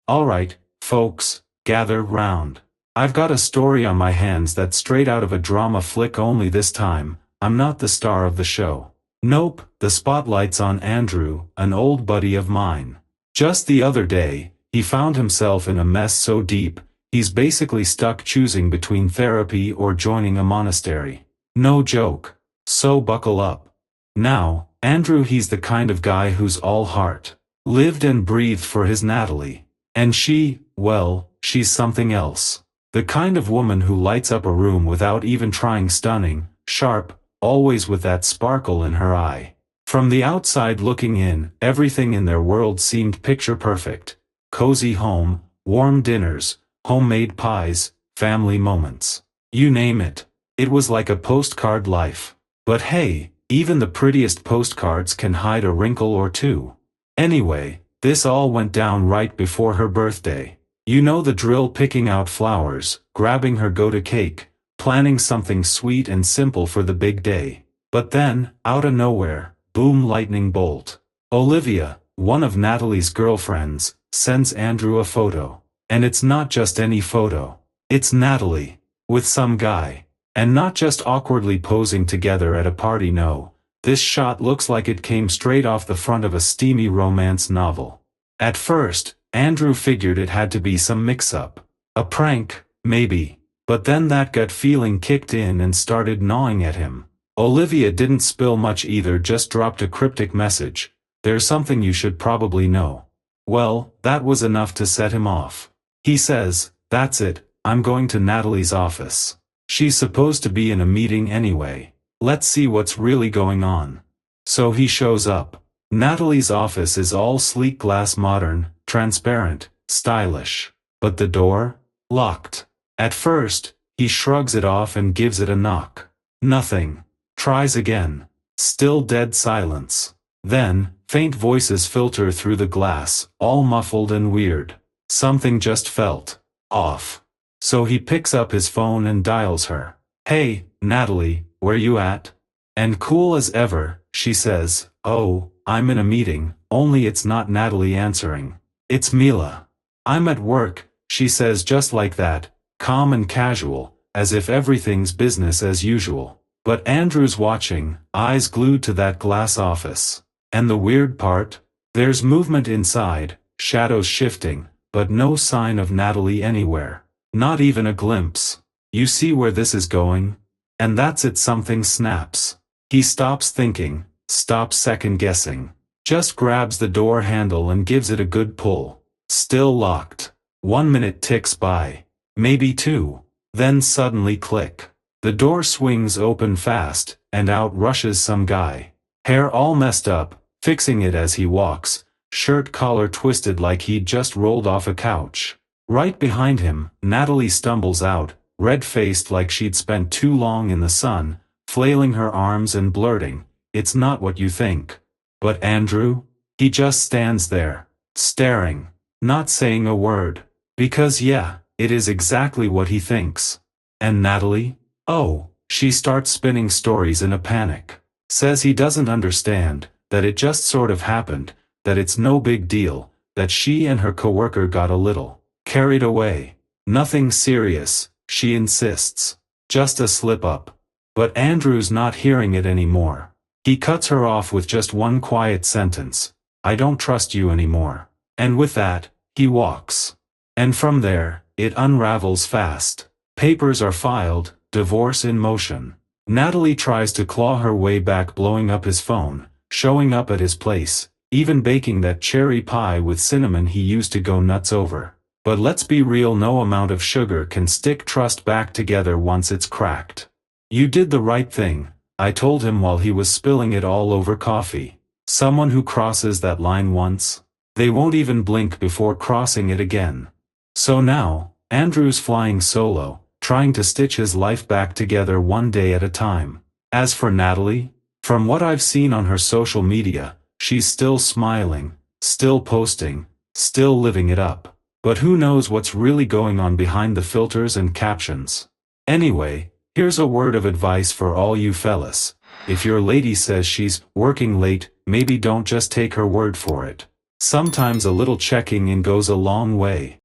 Alright, folks, gather round. I've got a story on my hands that's straight out of a drama flick, only this time, I'm not the star of the show. Nope, the spotlight's on Andrew, an old buddy of mine. Just the other day, he found himself in a mess so deep, he's basically stuck choosing between therapy or joining a monastery. No joke. So buckle up. Now, Andrew, he's the kind of guy who's all heart. Lived and breathed for his Natalie. And she, well, she's something else. The kind of woman who lights up a room without even trying, stunning, sharp, always with that sparkle in her eye. From the outside looking in, everything in their world seemed picture perfect. Cozy home, warm dinners, homemade pies, family moments. You name it. It was like a postcard life. But hey, even the prettiest postcards can hide a wrinkle or two. Anyway, this all went down right before her birthday. You know the drill, picking out flowers, grabbing her go-to cake, planning something sweet and simple for the big day. But then, out of nowhere, boom, lightning bolt. Olivia, one of Natalie's girlfriends, sends Andrew a photo. And it's not just any photo. It's Natalie, with some guy. And not just awkwardly posing together at a party, no. This shot looks like it came straight off the front of a steamy romance novel. At first, Andrew figured it had to be some mix-up. A prank, maybe. But then that gut feeling kicked in and started gnawing at him. Olivia didn't spill much either, just dropped a cryptic message. "There's something you should probably know." Well, that was enough to set him off. He says, "That's it, I'm going to Natalie's office. She's supposed to be in a meeting anyway. Let's see what's really going on." So he shows up. Natalie's office is all sleek glass, modern, transparent, stylish. But the door? Locked. At first, he shrugs it off and gives it a knock. Nothing. Tries again. Still dead silence. Then, faint voices filter through the glass, all muffled and weird. Something just felt off. So he picks up his phone and dials her. "Hey, Natalie, where you at?" And cool as ever, she says, "Oh, I'm in a meeting," only it's not Natalie answering. It's Mila. "I'm at work," she says, just like that, calm and casual, as if everything's business as usual. But Andrew's watching, eyes glued to that glass office. And the weird part? There's movement inside, shadows shifting, but no sign of Natalie anywhere. Not even a glimpse. You see where this is going? And that's it, something snaps. He stops thinking, stops second-guessing. Just grabs the door handle and gives it a good pull. Still locked. 1 minute ticks by. Maybe 2. Then suddenly click. The door swings open fast, and out rushes some guy. Hair all messed up, fixing it as he walks, shirt collar twisted like he'd just rolled off a couch. Right behind him, Natalie stumbles out, red-faced like she'd spent too long in the sun, flailing her arms and blurting, "It's not what you think." But Andrew? He just stands there, staring, not saying a word. Because yeah, it is exactly what he thinks. And Natalie? Oh, she starts spinning stories in a panic. Says he doesn't understand, that it just sort of happened, that it's no big deal, that she and her coworker got a little carried away. Nothing serious, she insists. Just a slip-up. But Andrew's not hearing it anymore. He cuts her off with just one quiet sentence. "I don't trust you anymore." And with that, he walks. And from there, it unravels fast. Papers are filed, divorce in motion. Natalie tries to claw her way back, blowing up his phone, showing up at his place, even baking that cherry pie with cinnamon he used to go nuts over. But let's be real, no amount of sugar can stick trust back together once it's cracked. "You did the right thing," I told him while he was spilling it all over coffee. Someone who crosses that line once, they won't even blink before crossing it again. So now, Andrew's flying solo, trying to stitch his life back together one day at a time. As for Natalie, from what I've seen on her social media, she's still smiling, still posting, still living it up. But who knows what's really going on behind the filters and captions. Anyway, here's a word of advice for all you fellas. If your lady says she's working late, maybe don't just take her word for it. Sometimes a little checking in goes a long way.